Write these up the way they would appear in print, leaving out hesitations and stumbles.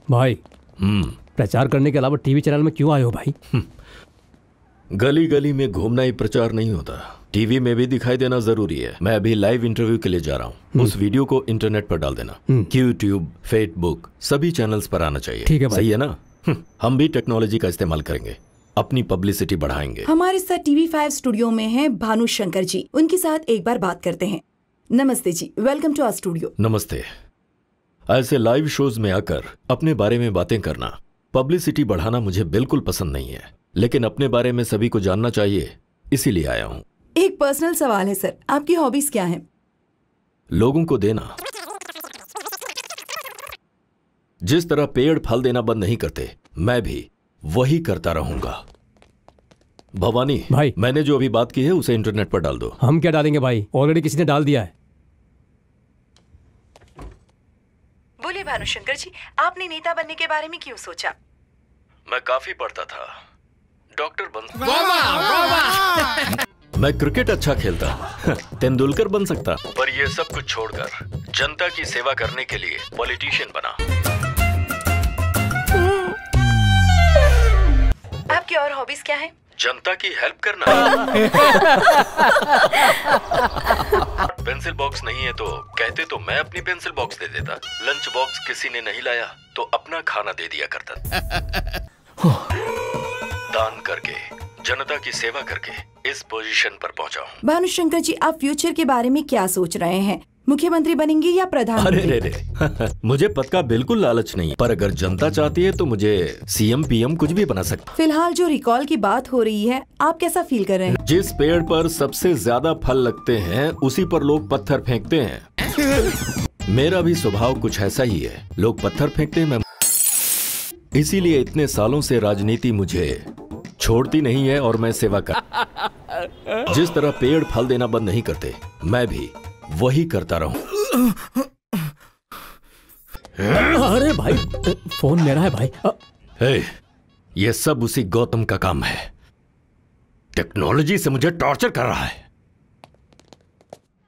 भाई प्रचार करने के अलावा टीवी चैनल में क्यों आए हो भाई? गली गली में घूमना ही प्रचार नहीं होता, टीवी में भी दिखाई देना जरूरी है। मैं अभी लाइव इंटरव्यू के लिए जा रहा हूँ, उस वीडियो को इंटरनेट पर डाल देना। यूट्यूब, फेसबुक सभी चैनल्स पर आना चाहिए। ठीक है भाई। सही है ना? हम भी टेक्नोलॉजी का इस्तेमाल करेंगे, अपनी पब्लिसिटी बढ़ाएंगे। हमारे साथ TV5 स्टूडियो में हैं भानु शंकर जी, उनके साथ एक बार बात करते हैं। नमस्ते जी, वेलकम टू आवर स्टूडियो। नमस्ते। ऐसे लाइव शोज में आकर अपने बारे में बातें करना, पब्लिसिटी बढ़ाना मुझे बिल्कुल पसंद नहीं है, लेकिन अपने बारे में सभी को जानना चाहिए, इसीलिए आया हूँ। एक पर्सनल सवाल है सर, आपकी हॉबीज क्या हैं? लोगों को देना। जिस तरह पेड़ फल देना बंद नहीं करते, मैं भी वही करता रहूंगा। भवानी भाई, मैंने जो अभी बात की है उसे इंटरनेट पर डाल दो। हम क्या डालेंगे भाई, ऑलरेडी किसी ने डाल दिया है। बोलिए भानुशंकर जी, आपने नेता बनने के बारे में क्यों सोचा? मैं काफी पढ़ता था, डॉक्टर बन। मैं क्रिकेट अच्छा खेलता, तेंदुलकर बन सकता, पर ये सब कुछ छोड़कर जनता की सेवा करने के लिए पॉलिटिशियन बना। आपकी और हॉबीज क्या है? जनता की हेल्प करना। पेंसिल बॉक्स नहीं है तो कहते तो मैं अपनी पेंसिल बॉक्स दे देता। लंच बॉक्स किसी ने नहीं लाया तो अपना खाना दे दिया करता। दान करके, जनता की सेवा करके इस पोजीशन पर पहुंचा हूँ। भानुशंकर जी, आप फ्यूचर के बारे में क्या सोच रहे हैं? मुख्यमंत्री बनेंगे या प्रधानमंत्री? अरे मुझे पद का बिल्कुल लालच नहीं, पर अगर जनता चाहती है तो मुझे CM PM कुछ भी बना सकता। फिलहाल जो रिकॉल की बात हो रही है, आप कैसा फील कर रहे हैं? जिस पेड़ पर सबसे ज्यादा फल लगते हैं उसी पर लोग पत्थर फेंकते हैं। मेरा भी स्वभाव कुछ ऐसा ही है, लोग पत्थर फेंकते हैं, मैं इसीलिए इतने सालों से राजनीति मुझे छोड़ती नहीं है और मैं सेवा कर। जिस तरह पेड़ फल देना बंद नहीं करते, मैं भी वही करता रहूं। अरे भाई, फोन मेरा है भाई। हे, ये सब उसी गौतम का काम है, टेक्नोलॉजी से मुझे टॉर्चर कर रहा है।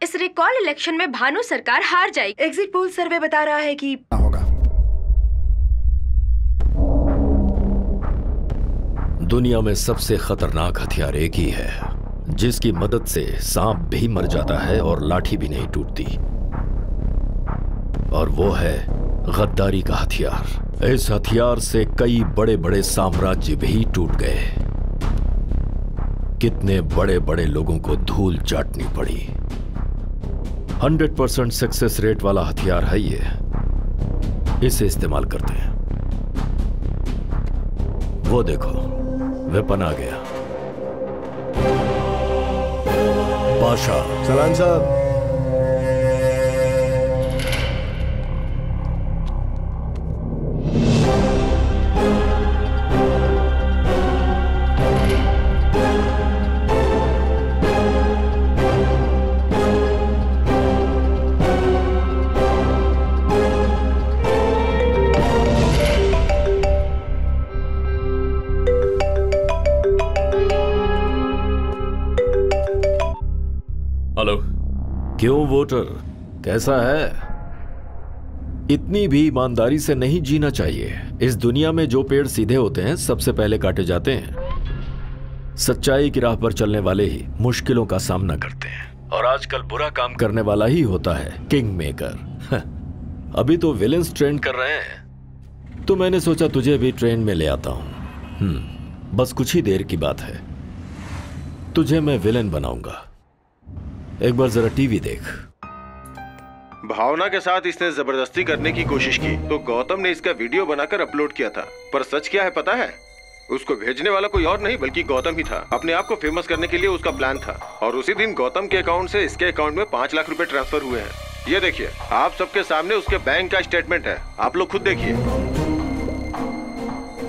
इस रिकॉल इलेक्शन में भानु सरकार हार जाएगी। एग्जिट पोल सर्वे बता रहा है कि होगा। दुनिया में सबसे खतरनाक हथियार एक ही है, जिसकी मदद से सांप भी मर जाता है और लाठी भी नहीं टूटती, और वो है गद्दारी का हथियार। इस हथियार से कई बड़े बड़े साम्राज्य भी टूट गए, कितने बड़े बड़े लोगों को धूल चाटनी पड़ी। 100% सक्सेस रेट वाला हथियार है ये, इसे इस्तेमाल करते हैं। वो देखो, वेपन आ गया। बादशाह। सलाम साहब। क्यों वोटर, कैसा है? इतनी भी ईमानदारी से नहीं जीना चाहिए। इस दुनिया में जो पेड़ सीधे होते हैं सबसे पहले काटे जाते हैं। सच्चाई की राह पर चलने वाले ही मुश्किलों का सामना करते हैं, और आजकल बुरा काम करने वाला ही होता है किंग मेकर। अभी तो विलेंस ट्रेंड कर रहे हैं, तो मैंने सोचा तुझे भी ट्रेंड में ले आता हूं। बस कुछ ही देर की बात है, तुझे मैं विलेन बनाऊंगा। एक बार जरा टीवी देख। भावना के साथ इसने जबरदस्ती करने की कोशिश की तो गौतम ने इसका वीडियो बनाकर अपलोड किया था, पर सच क्या है पता है? उसको भेजने वाला कोई और नहीं बल्कि गौतम ही था। अपने आप को फेमस करने के लिए उसका प्लान था, और उसी दिन गौतम के अकाउंट से इसके अकाउंट में 5 लाख रुपए ट्रांसफर हुए हैं। ये देखिए, आप सबके सामने उसके बैंक का स्टेटमेंट है, आप लोग खुद देखिए।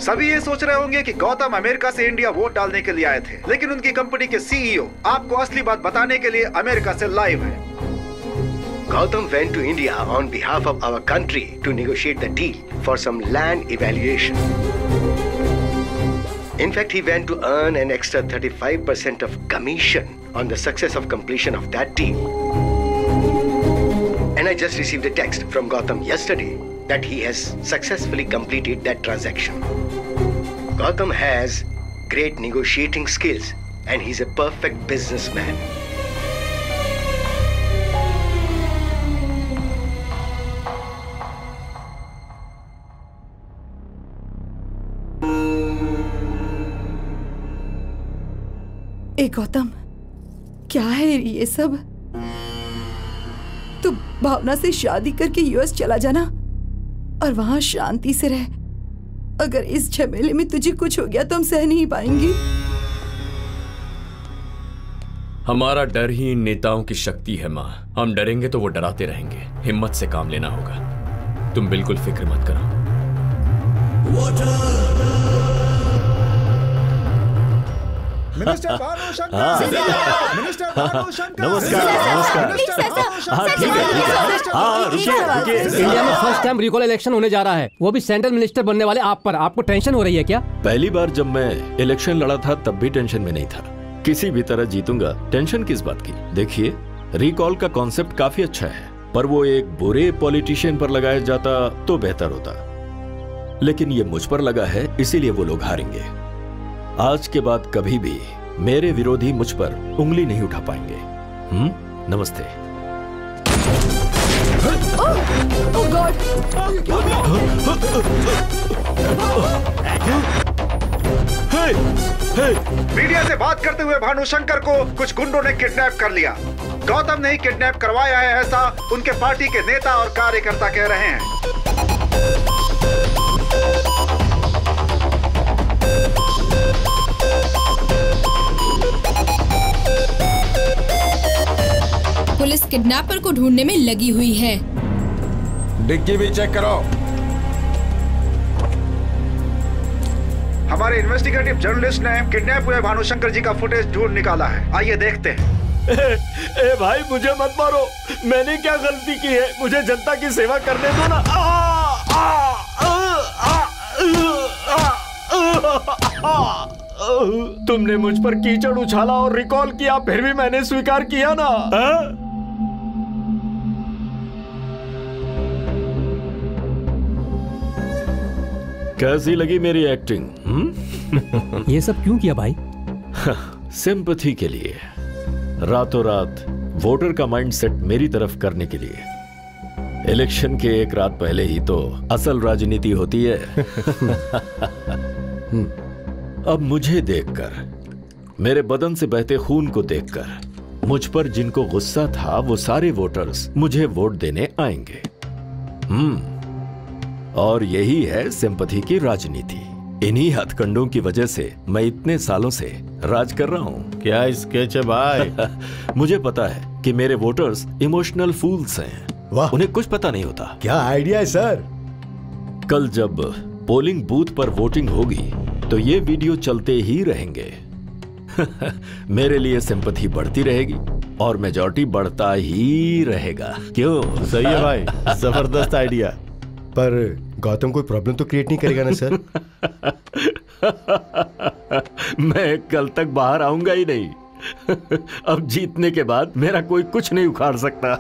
सभी ये सोच रहे होंगे कि गौतम अमेरिका से इंडिया वोट डालने के लिए आए थे, लेकिन उनकी कंपनी के CEO आपको असली बात बताने के लिए अमेरिका से लाइव है। Gautam went to India on behalf of our country to negotiate the deal for some land evaluation. In fact, he went to earn an extra 35% of commission on the success of completion of that deal. And I just received a text from Gautam yesterday that he has successfully completed that transaction. Gautam has great negotiating skills and he's a perfect businessman. ए गौतम, क्या है ये सब? तू भावना से शादी करके US चला जाना और वहां शांति से रह। अगर इस झमेले में तुझे कुछ हो गया तो हम सह नहीं पाएंगे। हमारा डर ही इन नेताओं की शक्ति है माँ। हम डरेंगे तो वो डराते रहेंगे। हिम्मत से काम लेना होगा। तुम बिल्कुल फिक्र मत करो। मिनिस्टर भानु शंकर, मिनिस्टर भानु शंकर, नमस्कार। इंडिया में फर्स्ट टाइम रिकॉल इलेक्शन होने जा रहा है, वो भी सेंट्रल मिनिस्टर बनने वाले आप पर। आपको टेंशन हो रही है क्या? पहली बार जब मैं इलेक्शन लड़ा था तब भी टेंशन में नहीं था। किसी भी तरह जीतूंगा, टेंशन किस बात की। देखिए, रिकॉल का कॉन्सेप्ट काफी अच्छा है, पर वो एक बुरे पॉलिटिशियन पर लगाया जाता तो बेहतर होता। लेकिन ये मुझ पर लगा है, इसीलिए वो लोग हारेंगे। आज के बाद कभी भी मेरे विरोधी मुझ पर उंगली नहीं उठा पाएंगे। नमस्ते। ओह गॉड! मीडिया से बात करते हुए भानु शंकर को कुछ गुंडों ने किडनैप कर लिया। गौतम ने ही किडनैप करवाया है, ऐसा उनके पार्टी के नेता और कार्यकर्ता कह रहे हैं। पुलिस किडनैपर को ढूंढने में लगी हुई है। डिग्गी भी चेक करो। हमारे इन्वेस्टिगेटिव जर्नलिस्ट ने किडनैप हुए भानु शंकर जी का फुटेज ढूंढ निकाला है। आइए देखते हैं। ए भाई, मुझे मत मारो। मैंने क्या गलती की है? मुझे जनता की सेवा करने दो ना। तुमने मुझ पर कीचड़ उछाला और रिकॉल किया, फिर भी मैंने स्वीकार किया ना। कैसी लगी मेरी एक्टिंग? ये सब क्यों किया भाई? सिंपैथी के लिए, रातों रात वोटर का माइंडसेट मेरी तरफ करने के लिए। इलेक्शन के एक रात पहले ही तो असल राजनीति होती है। अब मुझे देखकर, मेरे बदन से बहते खून को देखकर, मुझ पर जिनको गुस्सा था वो सारे वोटर्स मुझे वोट देने आएंगे। और यही है सिंपैथी की राजनीति। इन्हीं हथकंडों की वजह से मैं इतने सालों से राज कर रहा हूँ। क्या स्केच है भाई? मुझे पता है कि मेरे वोटर्स इमोशनल फूल्स हैं। वाह, उन्हें कुछ पता नहीं होता। क्या आइडिया है सर। कल जब पोलिंग बूथ पर वोटिंग होगी तो ये वीडियो चलते ही रहेंगे। मेरे लिए सिंपैथी बढ़ती रहेगी और मेजॉरिटी बढ़ता ही रहेगा। क्यों? सही है भाई, जबरदस्त आइडिया। पर गौतम कोई प्रॉब्लम तो क्रिएट नहीं करेगा ना सर? मैं कल तक बाहर आऊंगा ही नहीं। अब जीतने के बाद मेरा कोई कुछ नहीं उखाड़ सकता।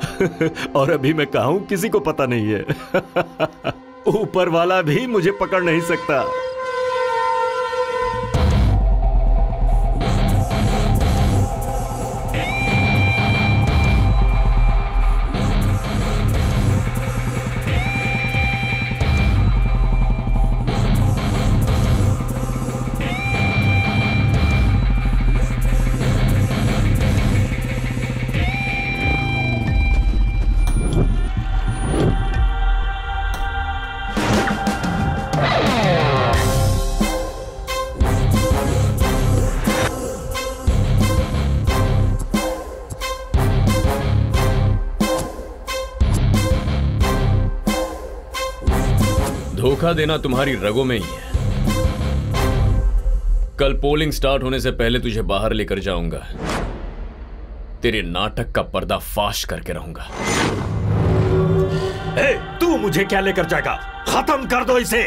और अभी मैं कहाँ हूं किसी को पता नहीं है। ऊपर वाला भी मुझे पकड़ नहीं सकता। धोखा देना तुम्हारी रगों में ही है। कल पोलिंग स्टार्ट होने से पहले तुझे बाहर लेकर जाऊंगा। तेरे नाटक का पर्दा फाश करके रहूंगा। तू मुझे क्या लेकर जाएगा? खत्म कर दो इसे।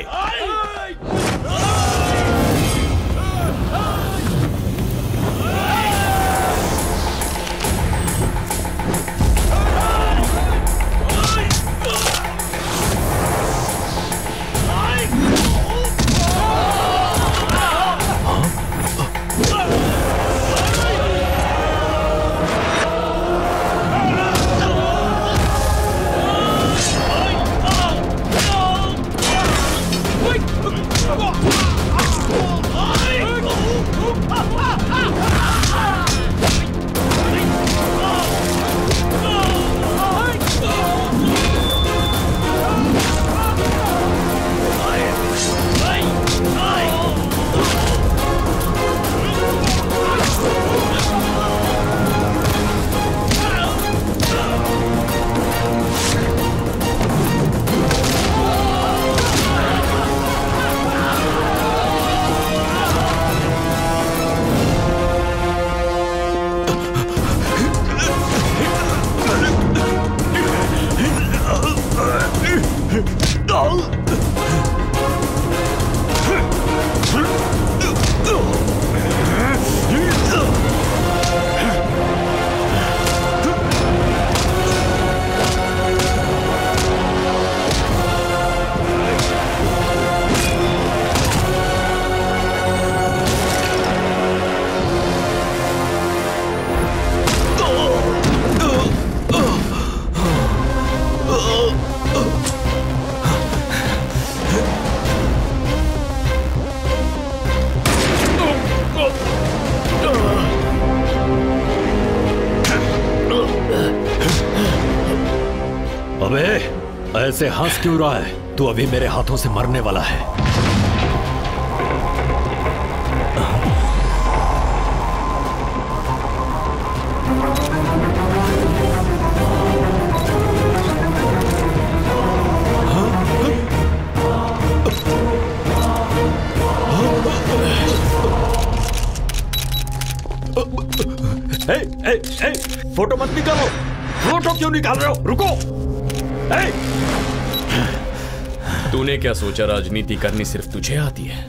ऐसे हंस क्यों रहा है? तू अभी मेरे हाथों से मरने वाला है। फोटो मत निकालो। फोटो क्यों निकाल रहे हो? रुको। तूने क्या सोचा राजनीति करनी सिर्फ तुझे आती है?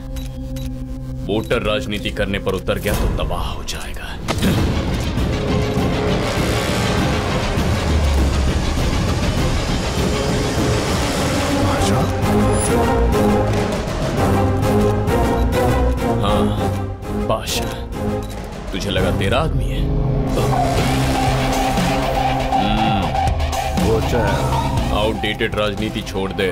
वोटर राजनीति करने पर उतर गया तो तबाह हो जाएगा। हाँ बादशाह, तुझे लगा तेरा आदमी है? आउटडेटेड राजनीति छोड़ दे।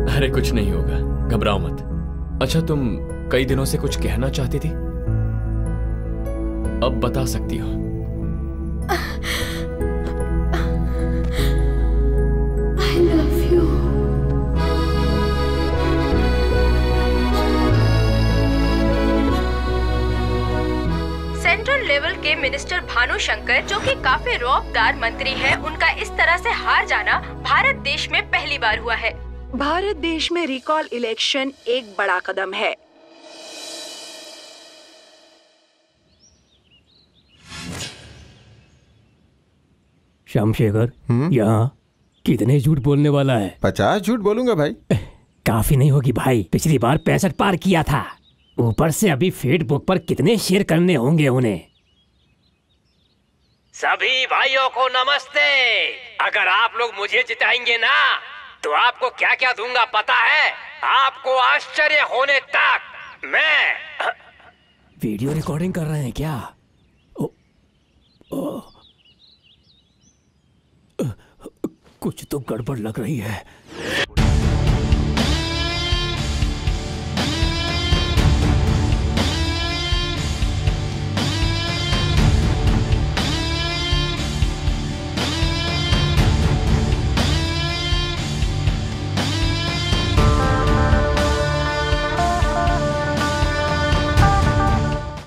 अरे कुछ नहीं होगा, घबराओ मत। अच्छा, तुम कई दिनों से कुछ कहना चाहती थी, अब बता सकती हो। I love you. Central level के मिनिस्टर भानु शंकर, जो कि काफी रौबदार मंत्री हैं, उनका इस तरह से हार जाना भारत देश में पहली बार हुआ है। भारत देश में रिकॉल इलेक्शन एक बड़ा कदम है। श्यामशेखर, यहाँ कितने झूठ बोलने वाला है? 50 झूठ बोलूंगा भाई। काफी नहीं होगी भाई, पिछली बार 65 पार किया था। ऊपर से अभी फेसबुक पर कितने शेयर करने होंगे उन्हें। सभी भाइयों को नमस्ते। अगर आप लोग मुझे जिताएंगे ना, तो आपको क्या क्या दूंगा पता है? आपको आश्चर्य होने तक। मैं वीडियो रिकॉर्डिंग कर रहे हैं क्या? कुछ तो गड़बड़ लग रही है।